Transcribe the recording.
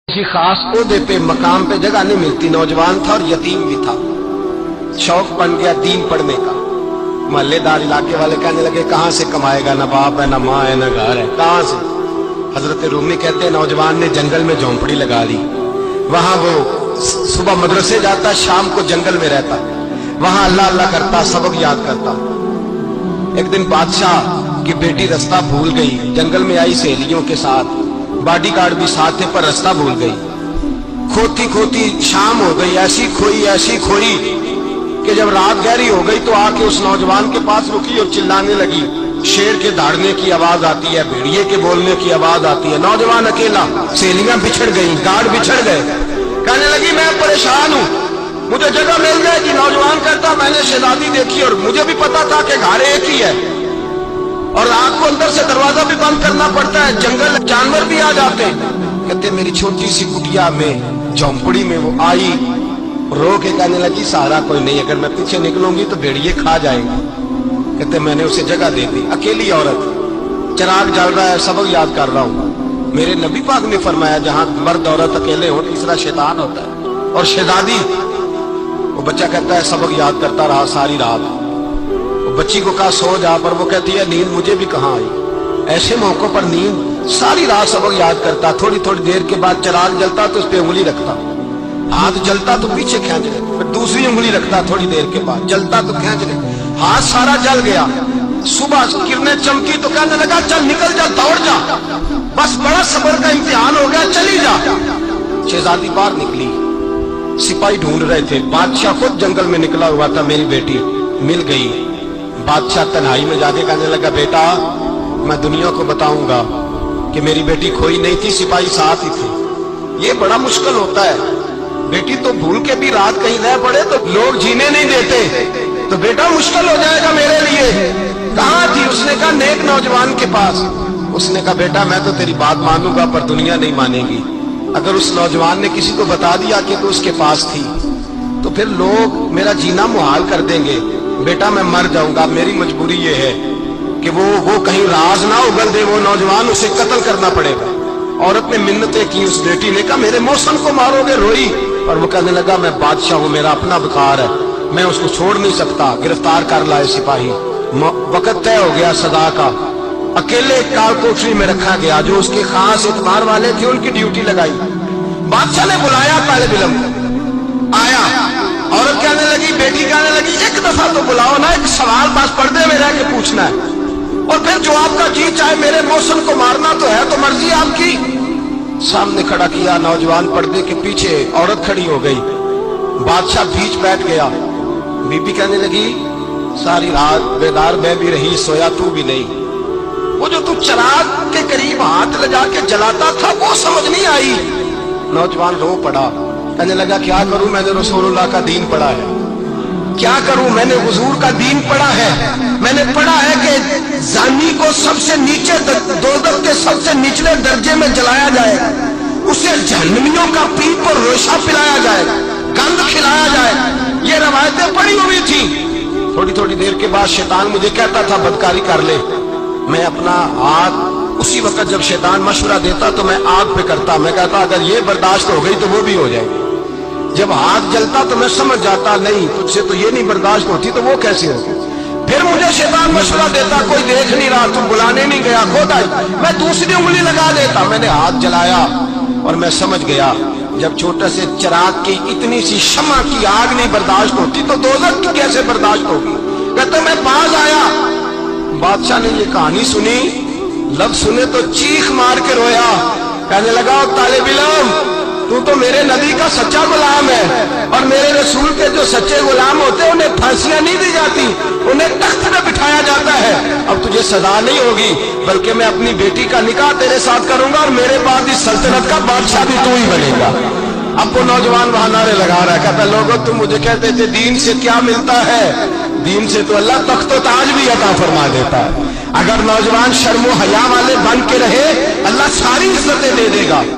किसी खास ओहदे पे मकाम पे जगह नहीं मिलती। नौजवान था और यतीम भी था। शौक बन गया दीन पढ़ने का। मोहल्लेदार इलाके वाले कहने लगे कहाँ से कमाएगा, ना बाप है, ना माँ है, ना घर है, कहाँ से। हजरत रूमी कहते हैं नौजवान ने जंगल में झोंपड़ी लगा ली। वहां वो सुबह मदरसे जाता, शाम को जंगल में रहता, वहां अल्लाह अल्लाह करता, सबक याद करता। एक दिन बादशाह की बेटी रास्ता भूल गई, जंगल में आई सहेलियों के साथ, बॉडीगार्ड भी साथ थे, पर रास्ता भूल गई। खोती खोती शाम हो गई, ऐसी खोई कि जब रात गहरी हो गई तो आके उस नौजवान के पास रुकी और चिल्लाने लगी। शेर के दहाड़ने की आवाज आती है, भेड़िए के बोलने की आवाज आती है। नौजवान अकेला, सहेलियां बिछड़ गई, गार्ड बिछड़ गए। कहने लगी मैं परेशान हूं, मुझे जगह मिल जाएगी। नौजवान कहता मैंने शहजादी देखी और मुझे भी पता था कि घर एक ही है और रात को अंदर से दरवाजा भी बंद करना पड़ता है, जंगल जानवर भी आ जाते हैं। कहते मेरी छोटी सी कुटिया में झोंपड़ी में वो आई, रो के कहने लगी सहारा कोई नहीं, अगर मैं पीछे निकलूंगी तो भेड़िए खा जाएंगे। कहते मैंने उसे जगह दे दी। अकेली औरत, चिराग जल रहा है, सबक याद कर रहा हूं। मेरे नबी पाक ने फरमाया जहां मर्द औरत अकेले हो तीसरा शैतान होता है। और शहजादी, वो बच्चा कहता है सबक याद करता रहा सारी रात। बच्ची को कहा सो जा, पर वो कहती है नींद मुझे भी कहाँ आई। ऐसे मौकों पर नींद, सारी रात सबक याद करता। थोड़ी थोड़ी देर के बाद चिराग जलता तो उस पर उंगली रखता, हाथ जलता तो पीछे खींच ले, फिर दूसरी उंगली रखता, थोड़ी देर के बाद जलता तो खींच ले, हाथ सारा जल गया। सुबह किरणें चमकी तो कहने लगा चल निकल जा, दौड़ जा, बस बड़ा सब्र का इम्तिहान हो गया, चली जा। शहजादी बाहर निकली, सिपाही ढूंढ रहे थे, बादशाह खुद जंगल में निकला हुआ था। मेरी बेटी मिल गई। बादशाह तन्हाई में जाके कहने लगा बेटा मैं दुनिया को बताऊंगा कि मेरी बेटी खोई नहीं थी, सिपाही साथ ही थे। ये बड़ा मुश्किल होता है, बेटी तो भूल के भी रात कहीं रह पड़े तो लोग जीने नहीं देते, तो बेटा मुश्किल हो जाएगा मेरे लिए। कहाँ थी? उसने कहा नेक नौजवान के पास। उसने कहा बेटा मैं तो तेरी बात मानूंगा पर दुनिया नहीं मानेगी। अगर उस नौजवान ने किसी को बता दिया कि तू उसके पास थी तो फिर लोग मेरा जीना मुहाल कर देंगे। बेटा मैं मर जाऊंगा, मेरी मजबूरी ये है कि वो कहीं राज ना उगल दे वो नौजवान, उसे कत्ल करना पड़ेगा। औरत ने मिन्नतें की, उस बेटी ने कहा मेरे मौसम को मारोगे, रोई। और वो कहने लगा मैं बादशाह हूं, मेरा अपना बुखार है, मैं उसको छोड़ नहीं सकता। गिरफ्तार कर लाए सिपाही। वक्त तय हो गया सदा का। अकेले काल कोठरी में रखा गया, जो उसके खास इतबार वाले थे उनकी ड्यूटी लगाई। बादशाह ने बुलाया तालिब इल्म, आया। औरत कहने लगी, बेटी कहने लगी एक दफा तो बुलाओ ना, एक सवाल बस पर्दे में रह के पूछना है और फिर जो आपका जी चाहे। मेरे मौसम को मारना तो है तो मर्जी आपकी। सामने खड़ा किया, नौजवान पर्दे के पीछे, औरत खड़ी हो गई। बादशाह बीच बैठ गया। बीबी कहने लगी सारी रात बेदार मैं भी रही, सोया तू भी नहीं। वो जो तू चिराग के करीब हाथ लगा के जलाता था वो समझ नहीं आई। नौजवान रो पड़ा, कहने लगा क्या करूं, मैंने रसूलुल्लाह का दीन पढ़ा है, क्या करूं, मैंने हुजूर का दीन पढ़ा है। मैंने पढ़ा है कि जानी को सबसे नीचे दोज़ख के सबसे निचले दर्जे में जलाया जाएगा, उसे जहन्नमियों का पीप और रोशा पिलाया जाएगा, गंद खिलाया जाएगा। ये रवायतें पड़ी हुई थी। थोड़ी थोड़ी देर के बाद शैतान मुझे कहता था बदकारी कर ले। मैं अपना हाथ उसी वक्त जब शैतान मशवरा देता तो मैं आग पे करता। मैं कहता अगर ये बर्दाश्त हो गई तो वो भी हो जाएगी। जब हाथ जलता तो मैं समझ जाता नहीं तुझसे तो ये नहीं बर्दाश्त होती तो वो कैसे होगी। फिर मुझे शैतान मशवरा देता कोई देख नहीं रहा, तू बुलाने नहीं गया, खुद आई। मैं दूसरी उंगली लगा देता। मैंने हाथ जलाया और मैं समझ गया जब छोटे से चिराग की इतनी सी शमा की आग नहीं बर्दाश्त होती तो दोज़ख की कैसे बर्दाश्त होगी। कहते मैं पास आया, बादशाह ने ये कहानी सुनी, लफ्ज सुने तो चीख मार के रोया। कहने लगा तालिब इल्म तू तो मेरे नबी का सच्चा गुलाम है और मेरे रसूल के जो सच्चे गुलाम होते हैं उन्हें फांसियां नहीं दी जाती, उन्हें तख्त पे बिठाया जाता है। अब तुझे सजा नहीं होगी बल्कि मैं अपनी बेटी का निकाह तेरे साथ करूंगा और मेरे बाद इस सल्तनत का बादशाह भी तू ही बनेगा। अब वो नौजवान वहां नारे लगा रहा है, कहता लोगों तुम मुझे कहते थे दीन से क्या मिलता है, दीन से तो अल्लाह तख्त व ताज भी अता फरमा देता है। अगर नौजवान शर्मो हया वाले बन के रहे अल्लाह सारी इज्जतें दे देगा।